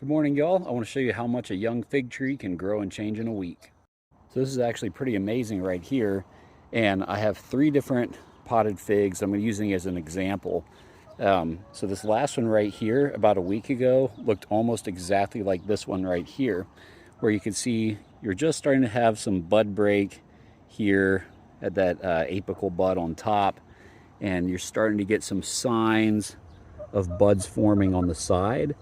Good morning, y'all. I want to show you how much a young fig tree can grow and change in a week. So this is actually pretty amazing right here. And I have 3 different potted figs I'm using as an example. So this last one right here, about a week ago, looked almost exactly like this one right here, where you can see you're just starting to have some bud break here at that apical bud on top. And you're starting to get some signs of buds forming on the side,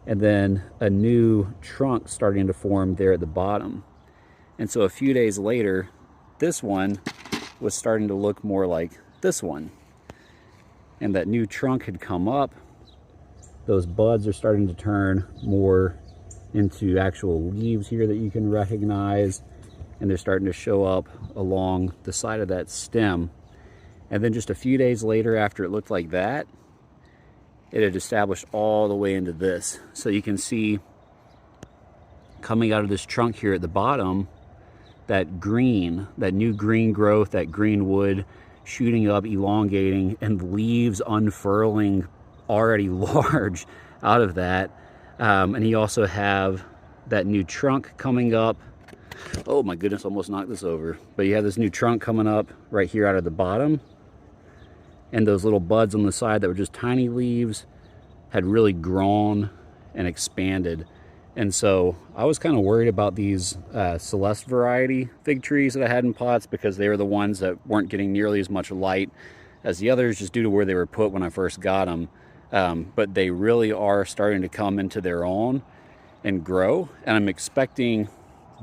and then a new trunk starting to form there at the bottom. And so a few days later, this one was starting to look more like this one. And that new trunk had come up. Those buds are starting to turn more into actual leaves here that you can recognize. And they're starting to show up along the side of that stem. And then just a few days later, after it looked like that, it had established all the way into this. So you can see coming out of this trunk here at the bottom, that green, that new green growth, that green wood shooting up, elongating, and leaves unfurling already large out of that. And you also have that new trunk coming up. Oh my goodness, almost knocked this over. But you have this new trunk coming up right here out of the bottom. And those little buds on the side that were just tiny leaves had really grown and expanded. And so I was kind of worried about these Celeste variety fig trees that I had in pots, because they were the ones that weren't getting nearly as much light as the others, just due to where they were put when I first got them. But they really are starting to come into their own and grow. And I'm expecting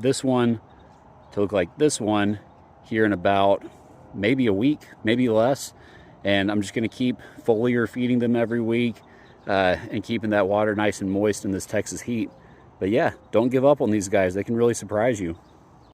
this one to look like this one here in about maybe a week, maybe less. And I'm just going to keep foliar feeding them every week and keeping that water nice and moist in this Texas heat. But yeah, don't give up on these guys. They can really surprise you.